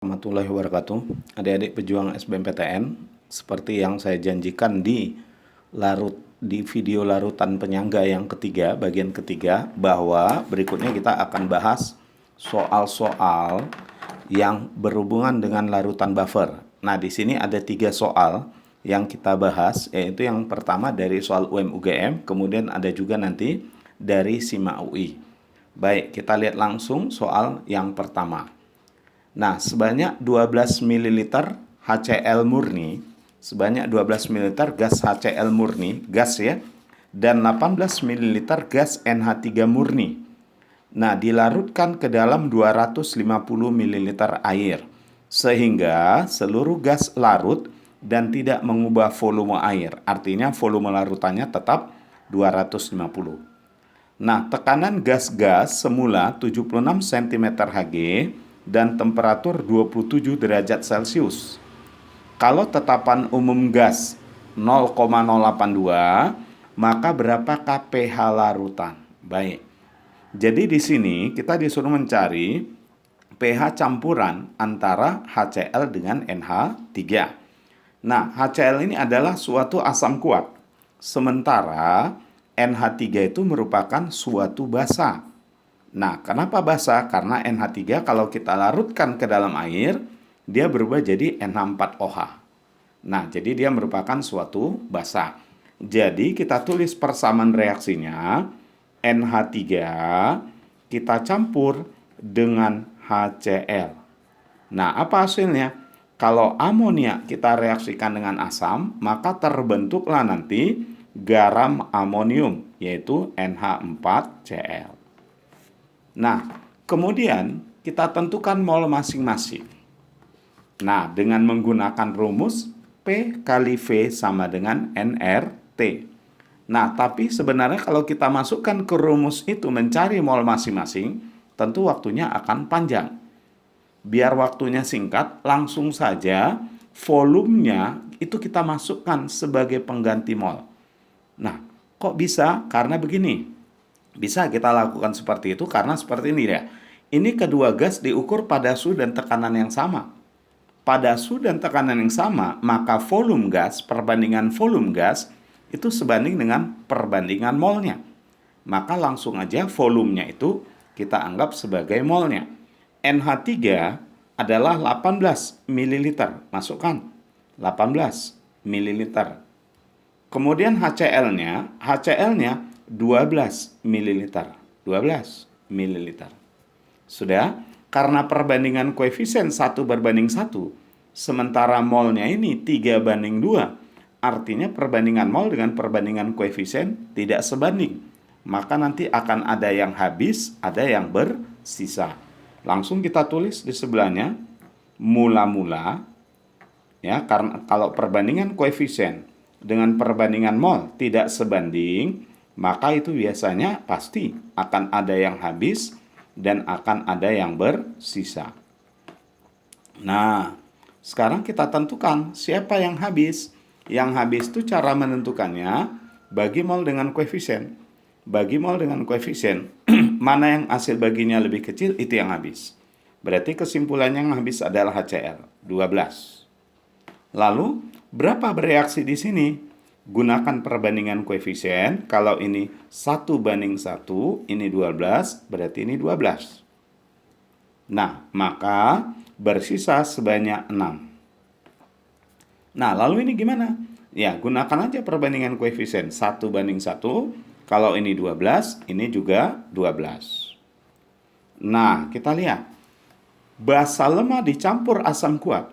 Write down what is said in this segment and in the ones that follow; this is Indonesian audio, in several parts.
Warahmatullahi wabarakatuh. Adik-adik pejuang SBMPTN, seperti yang saya janjikan di video larutan penyangga yang ketiga, bagian ketiga, bahwa berikutnya kita akan bahas soal-soal yang berhubungan dengan larutan buffer. Nah, di sini ada 3 soal yang kita bahas, yaitu yang pertama dari soal UM-UGM, kemudian ada juga nanti dari SIMA UI. Baik, kita lihat langsung soal yang pertama. Nah, sebanyak 12 ml HCl murni, sebanyak 12 ml gas HCl murni, gas ya, dan 18 ml gas NH3 murni. Nah, dilarutkan ke dalam 250 ml air, sehingga seluruh gas larut dan tidak mengubah volume air. Artinya volume larutannya tetap 250. Nah, tekanan gas-gas semula 76 cm Hg dan temperatur 27 derajat Celcius. Kalau tetapan umum gas 0,082, maka berapakah pH larutan? Baik. Jadi di sini kita disuruh mencari pH campuran antara HCl dengan NH3. Nah, HCl ini adalah suatu asam kuat. Sementara NH3 itu merupakan suatu basa. Nah, kenapa basa? Karena NH3 kalau kita larutkan ke dalam air, dia berubah jadi NH4OH. Nah, jadi dia merupakan suatu basa. Jadi kita tulis persamaan reaksinya, NH3 kita campur dengan HCl. Nah, apa hasilnya? Kalau amonia kita reaksikan dengan asam, maka terbentuklah nanti garam amonium, yaitu NH4Cl. Nah, kemudian kita tentukan mol masing-masing. Nah, dengan menggunakan rumus P kali V sama dengan nRT. Nah, tapi sebenarnya kalau kita masukkan ke rumus itu mencari mol masing-masing, tentu waktunya akan panjang. Biar waktunya singkat, langsung saja volumenya itu kita masukkan sebagai pengganti mol. Nah, kok bisa? Karena begini. Bisa kita lakukan seperti itu karena seperti ini ya. Ini kedua gas diukur pada suhu dan tekanan yang sama. Pada suhu dan tekanan yang sama, maka volume gas, perbandingan volume gas, itu sebanding dengan perbandingan molnya. Maka langsung aja volumenya itu kita anggap sebagai molnya. NH3 adalah 18 ml. Masukkan 18 ml. Kemudian HCl-nya 12 ml. 12 ml. Sudah? Karena perbandingan koefisien 1 berbanding 1, sementara molnya ini 3:2, artinya perbandingan mol dengan perbandingan koefisien tidak sebanding. Maka nanti akan ada yang habis, ada yang bersisa. Langsung kita tulis di sebelahnya, mula-mula, ya, karena kalau perbandingan koefisien dengan perbandingan mol tidak sebanding, maka itu biasanya pasti akan ada yang habis dan akan ada yang bersisa. Nah, sekarang kita tentukan siapa yang habis. Yang habis itu cara menentukannya bagi mol dengan koefisien. Bagi mol dengan koefisien, mana yang hasil baginya lebih kecil, itu yang habis. Berarti kesimpulannya yang habis adalah HCl, 12. Lalu, berapa bereaksi di sini? Gunakan perbandingan koefisien. Kalau ini 1:1, ini 12, berarti ini 12. Nah, maka bersisa sebanyak 6. Nah, lalu ini gimana? Ya, gunakan aja perbandingan koefisien 1:1. Kalau ini 12, ini juga 12. Nah, kita lihat. Basa lemah dicampur asam kuat.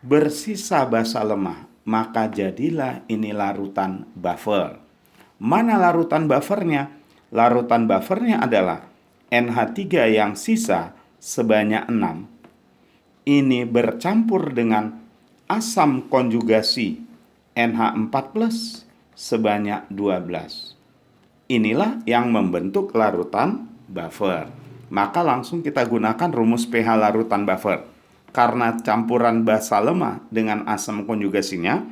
Bersisa basa lemah, maka jadilah ini larutan buffer. Mana larutan buffernya? Larutan buffernya adalah NH3 yang sisa sebanyak 6. Ini bercampur dengan asam konjugasi NH4+ sebanyak 12. Inilah yang membentuk larutan buffer. Maka langsung kita gunakan rumus pH larutan buffer. Karena campuran basa lemah dengan asam konjugasinya,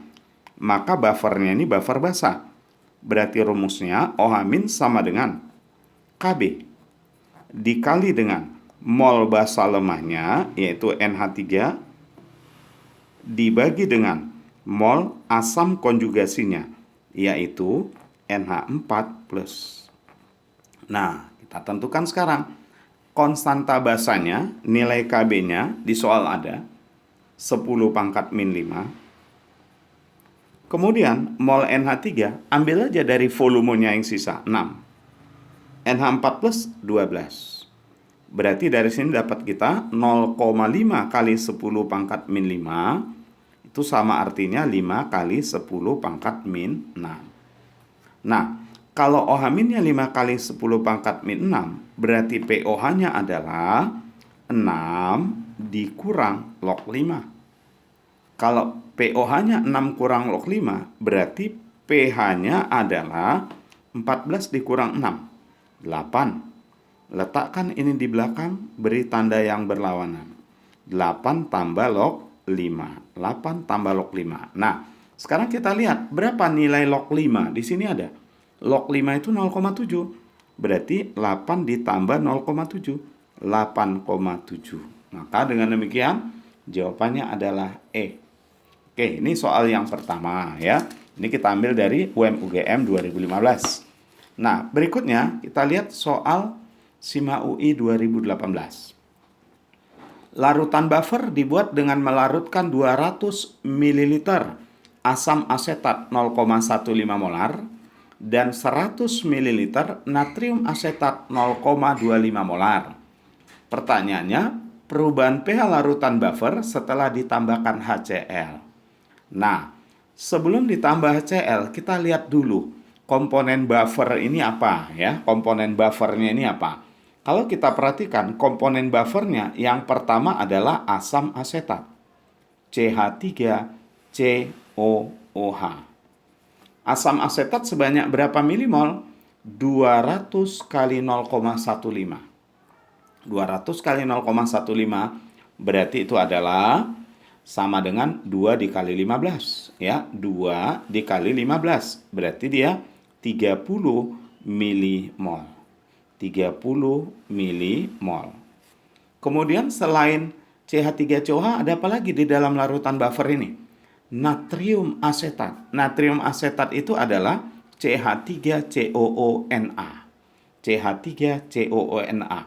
maka buffernya ini buffer basa. Berarti rumusnya OH- sama dengan KB dikali dengan mol basa lemahnya, yaitu NH3, dibagi dengan mol asam konjugasinya, yaitu NH4+. Nah, kita tentukan sekarang konstanta basanya, nilai Kb-nya di soal ada 10⁻⁻⁵. Kemudian mol NH3 ambil aja dari volumenya yang sisa 6. NH4+ 12. Berarti dari sini dapat kita 0,5 kali 10⁻⁵ itu sama artinya 5 kali 10⁻⁻⁶. Nah, kalau OH-nya 5 kali 10⁻⁻⁶, berarti POH-nya adalah 6 dikurang log 5. Kalau POH-nya 6 kurang log 5, berarti pH-nya adalah 14 dikurang 6, 8. Letakkan ini di belakang, beri tanda yang berlawanan. 8 tambah log 5. 8 tambah log 5. Nah, sekarang kita lihat berapa nilai log 5. Di sini ada. Log 5 itu 0,7. Berarti 8 ditambah 0,7. 8,7. Maka dengan demikian, jawabannya adalah E. Oke, ini soal yang pertama ya. Ini kita ambil dari UM/UGM 2015. Nah, berikutnya kita lihat soal SIMA UI 2018. Larutan buffer dibuat dengan melarutkan 200 ml asam asetat 0,15 molar dan 100 ml natrium asetat 0,25 molar. Pertanyaannya, perubahan pH larutan buffer setelah ditambahkan HCl. Nah, sebelum ditambah HCl, kita lihat dulu komponen buffer ini apa ya. Komponen buffernya ini apa? Kalau kita perhatikan komponen buffernya, yang pertama adalah asam asetat, CH3COOH. Asam asetat sebanyak berapa milimol? 200 kali 0,15. 200 kali 0,15 berarti itu adalah sama dengan 2 dikali 15. Ya, 2 dikali 15. Berarti dia 30 milimol. 30 milimol. Kemudian selain CH3COH ada apa lagi di dalam larutan buffer ini? Natrium asetat. Natrium asetat itu adalah CH3COONa. CH3COONa.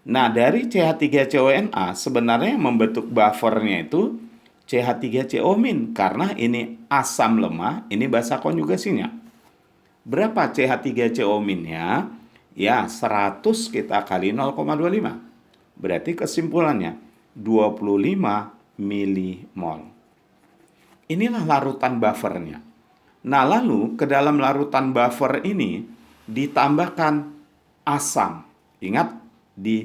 Nah, dari CH3CONa sebenarnya membentuk buffernya itu CH3CO- karena ini asam lemah, ini basa konjugasinya. Berapa CH3CO-nya? Ya, 100 kita kali 0,25. Berarti kesimpulannya 25 milimol. Inilah larutan buffernya. Nah, lalu ke dalam larutan buffer ini ditambahkan asam. Ingat, di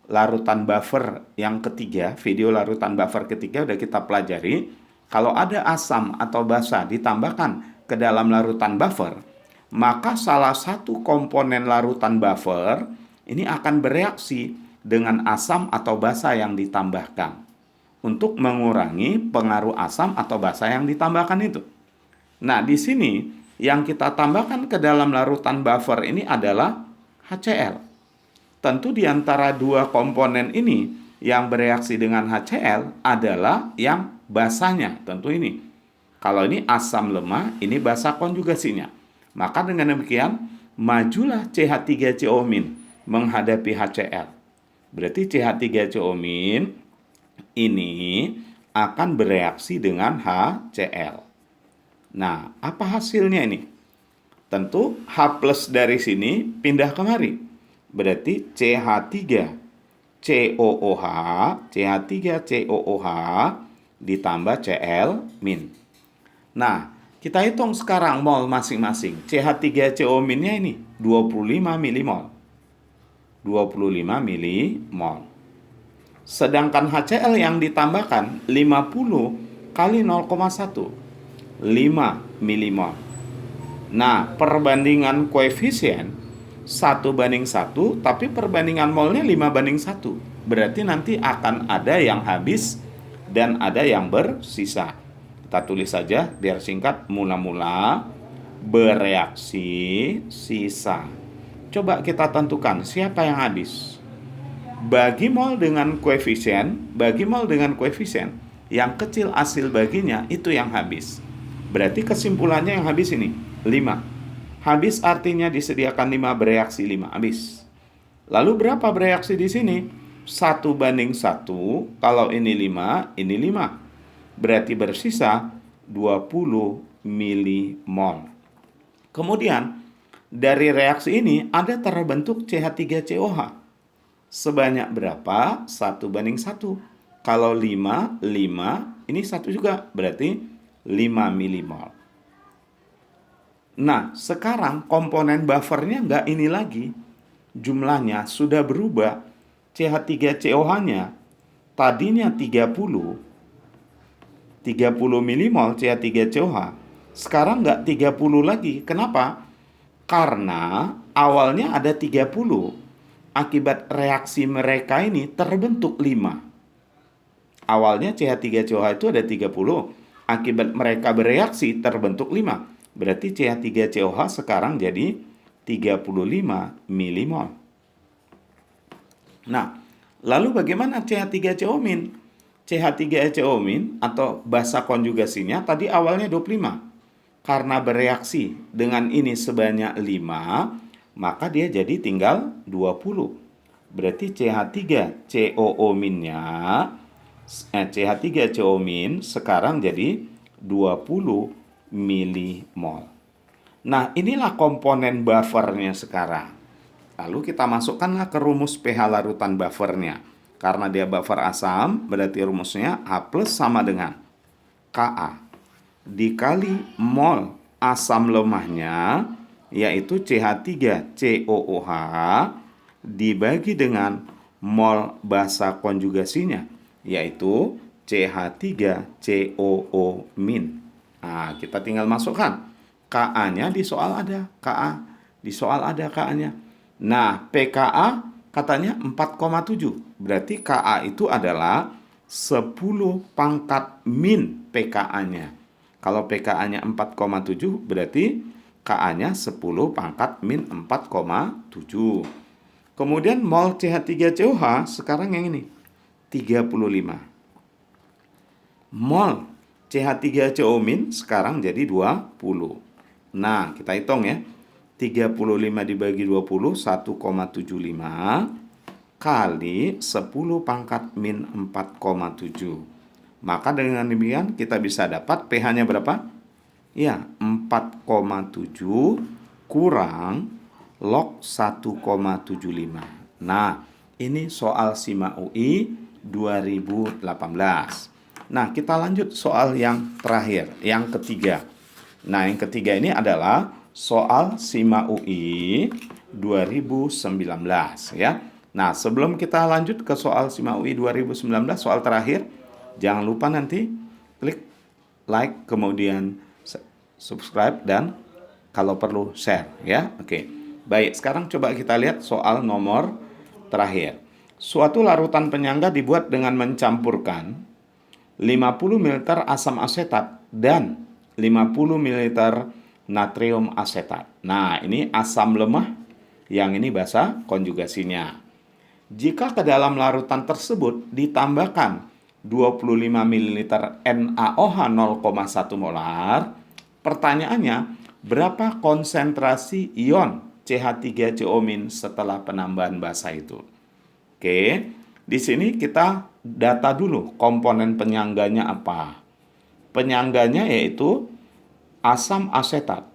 larutan buffer yang ketiga, video larutan buffer ketiga udah kita pelajari, kalau ada asam atau basa ditambahkan ke dalam larutan buffer, maka salah satu komponen larutan buffer ini akan bereaksi dengan asam atau basa yang ditambahkan untuk mengurangi pengaruh asam atau basa yang ditambahkan itu. Nah, di sini yang kita tambahkan ke dalam larutan buffer ini adalah HCl. Tentu di antara dua komponen ini yang bereaksi dengan HCl adalah yang basanya, tentu ini. Kalau ini asam lemah, ini basa konjugasinya. Maka dengan demikian, majulah CH3CO- menghadapi HCl. Berarti CH3CO- ini akan bereaksi dengan HCl. Nah, apa hasilnya ini? Tentu H+ dari sini pindah kemari. Berarti CH3COOH, CH3COOH ditambah Cl-. Nah, kita hitung sekarang mol masing-masing. CH3CO-nya ini 25 milimol. 25 milimol. Sedangkan HCl yang ditambahkan 50 kali 0,1. 5 milimol. Nah, perbandingan koefisien 1:1, tapi perbandingan molnya 5:1. Berarti nanti akan ada yang habis dan ada yang bersisa. Kita tulis saja biar singkat, mula-mula, bereaksi, sisa. Coba kita tentukan siapa yang habis. bagi mol dengan koefisien yang kecil hasil baginya itu yang habis. Berarti kesimpulannya yang habis ini 5. Habis artinya disediakan 5, bereaksi 5, habis. Lalu berapa bereaksi di sini? 1:1. Kalau ini 5, ini 5. Berarti bersisa 20 milimol. Kemudian dari reaksi ini ada terbentuk CH3COH. Sebanyak berapa? 1:1. Kalau 5, ini 1 juga, berarti 5 milimol. Nah, sekarang komponen buffernya nggak ini lagi. Jumlahnya sudah berubah. CH3COH-nya tadinya 30 milimol CH3COH. Sekarang nggak 30 lagi. Kenapa? Karena awalnya ada 30. Akibat reaksi mereka ini terbentuk 5. Awalnya CH3COH itu ada 30. Akibat mereka bereaksi terbentuk 5. Berarti CH3COH sekarang jadi 35 milimol. Nah, lalu bagaimana CH3COmin? CH3COmin atau basa konjugasinya tadi awalnya 25. Karena bereaksi dengan ini sebanyak 5, maka dia jadi tinggal 20. Berarti CH3COO-minnya CH3COmin sekarang jadi 20 milimol. Nah, inilah komponen buffernya sekarang. Lalu kita masukkanlah ke rumus pH larutan buffernya. Karena dia buffer asam, berarti rumusnya H+ sama dengan Ka dikali mol asam lemahnya, yaitu CH3COOH, dibagi dengan mol basa konjugasinya, yaitu CH3COO-. Nah, kita tinggal masukkan. Ka-nya di soal ada. Ka di soal ada Ka-nya. Nah, pKa katanya 4,7. Berarti Ka itu adalah 10 pangkat min pKa-nya. Kalau pKa-nya 4,7 berarti Ka-nya 10 pangkat min 4,7. Kemudian mol CH3COH sekarang yang ini 35. Mol CH3CO- sekarang jadi 20. Nah, kita hitung ya. 35 dibagi 20, 1,75 kali 10 pangkat min 4,7. Maka dengan demikian kita bisa dapat pH-nya berapa? Ya, 4,7 kurang log 1,75. Nah, ini soal SIMA UI 2018. Nah, kita lanjut soal yang terakhir, yang ketiga. Nah, yang ketiga ini adalah soal SIMA UI 2019 ya. Nah, sebelum kita lanjut ke soal SIMA UI 2019, soal terakhir, jangan lupa nanti klik like, kemudian subscribe, dan kalau perlu share ya. Oke. Baik, sekarang coba kita lihat soal nomor terakhir. Suatu larutan penyangga dibuat dengan mencampurkan 50 ml asam asetat dan 50 ml natrium asetat. Nah, ini asam lemah, yang ini basa konjugasinya. Jika ke dalam larutan tersebut ditambahkan 25 ml NaOH 0,1 molar, pertanyaannya, berapa konsentrasi ion CH3CO- setelah penambahan basa itu? Oke, di sini kita data dulu komponen penyangganya apa. Penyangganya yaitu asam asetat.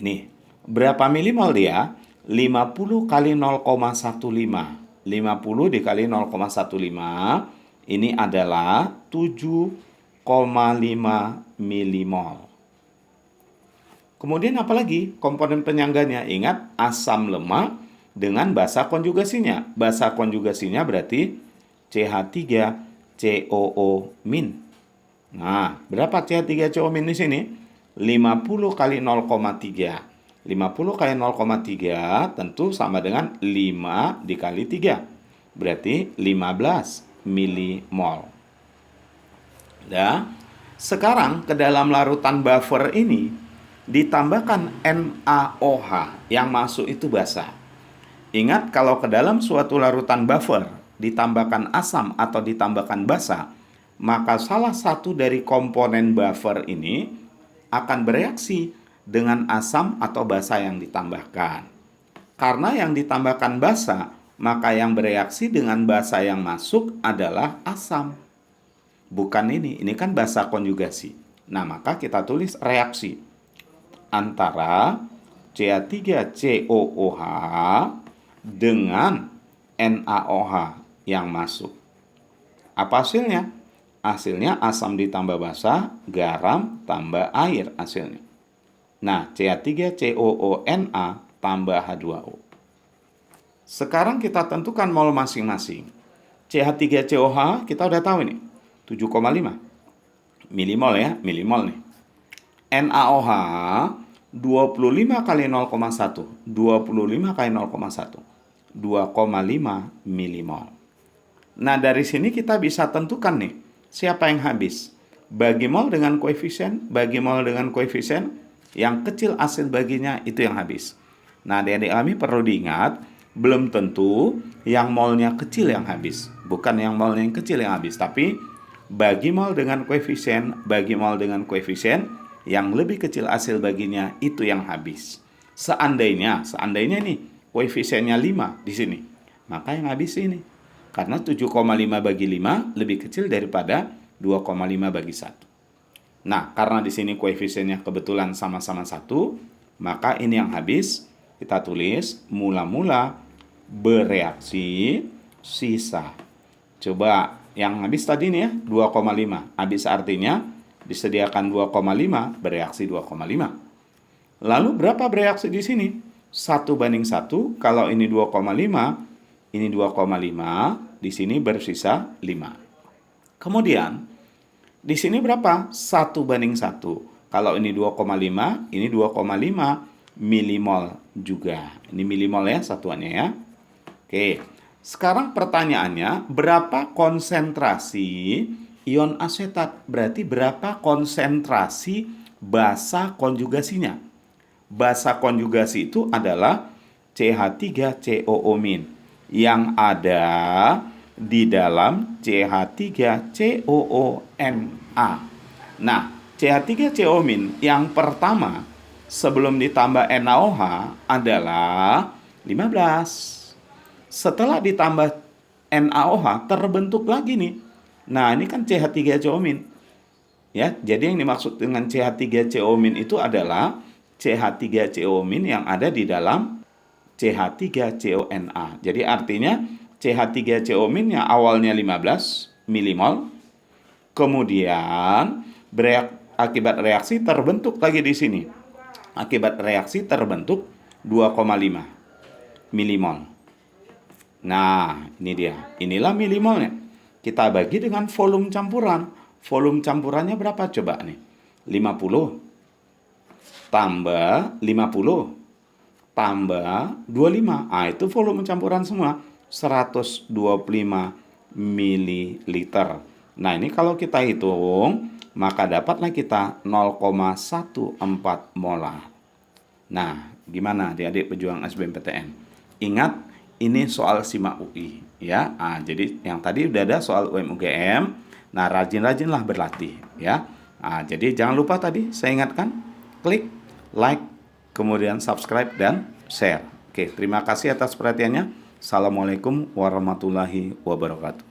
Ini berapa milimol dia? 50 kali 0,15. 50 dikali 0,15 ini adalah 7,5 milimol. Kemudian apalagi komponen penyangganya? Ingat, asam lemah dengan basa konjugasinya. Basa konjugasinya berarti CH3COO-. Nah, berapa CH3COO- di sini? 50 kali 0,3. 50 kali 0,3 tentu sama dengan 5 dikali 3. Berarti 15 milimol. Nah, sekarang ke dalam larutan buffer ini ditambahkan NaOH, yang masuk itu basa. Ingat kalau ke dalam suatu larutan buffer ditambahkan asam atau ditambahkan basa, maka salah satu dari komponen buffer ini akan bereaksi dengan asam atau basa yang ditambahkan. Karena yang ditambahkan basa, maka yang bereaksi dengan basa yang masuk adalah asam. Bukan ini kan basa konjugasi. Nah, maka kita tulis reaksi antara CH3COOH dengan NaOH yang masuk. Apa hasilnya? Hasilnya asam ditambah basa, garam tambah air hasilnya. Nah, CH3COONa tambah H2O. Sekarang kita tentukan mol masing-masing. CH3COH kita udah tahu ini, 7,5 milimol ya, milimol nih. NaOH 25 kali 0,1, 25 kali 0,1, 2,5 milimol. Nah, dari sini kita bisa tentukan nih, siapa yang habis. Bagi mol dengan koefisien, yang kecil hasil baginya itu yang habis. Nah, adik-adik kami perlu diingat, belum tentu yang molnya kecil yang habis. Bukan yang molnya yang kecil yang habis, tapi bagi mol dengan koefisien, yang lebih kecil hasil baginya itu yang habis. Seandainya nih koefisiennya 5 di sini, maka yang habis ini. Karena 7,5 bagi 5 lebih kecil daripada 2,5 bagi 1. Nah, karena di sini koefisiennya kebetulan sama-sama 1, maka ini yang habis. Kita tulis mula-mula bereaksi sisa. Coba yang habis tadi nih ya, 2,5. Habis artinya disediakan 2,5, bereaksi 2,5. Lalu berapa bereaksi di sini? 1:1, kalau ini 2,5, ini 2,5, di sini bersisa 5. Kemudian, di sini berapa? 1:1. Kalau ini 2,5, ini 2,5 milimol juga. Ini milimol ya satuannya ya. Oke, sekarang pertanyaannya, berapa konsentrasi ion asetat? Berarti berapa konsentrasi basa konjugasinya? Basa konjugasi itu adalah CH3COO- yang ada di dalam CH3COONa. Nah, CH3COO- yang pertama sebelum ditambah NaOH adalah 15. Setelah ditambah NaOH terbentuk lagi nih. Nah, ini kan CH3COO-. Ya, jadi yang dimaksud dengan CH3COO- itu adalah CH3COO- yang ada di dalam CH3CONa. Jadi artinya CH3COO- yang awalnya 15 milimol, kemudian akibat reaksi terbentuk lagi di sini. Akibat reaksi terbentuk 2,5 milimol. Nah, ini dia. Inilah milimolnya. Kita bagi dengan volume campuran. Volume campurannya berapa coba nih? 50 tambah 50 tambah 25. Ah, itu volume campuran semua. 125 mililiter. Nah, ini kalau kita hitung, maka dapatlah kita 0,14 molar. Nah, gimana adik-adik pejuang SBMPTN? Ingat, ini soal SIMAK UI ya. Jadi yang tadi udah ada soal UM-UGM. Nah, rajin-rajinlah berlatih ya. Jadi jangan lupa tadi saya ingatkan, klik like, kemudian subscribe dan share. Oke, terima kasih atas perhatiannya. Assalamualaikum warahmatullahi wabarakatuh.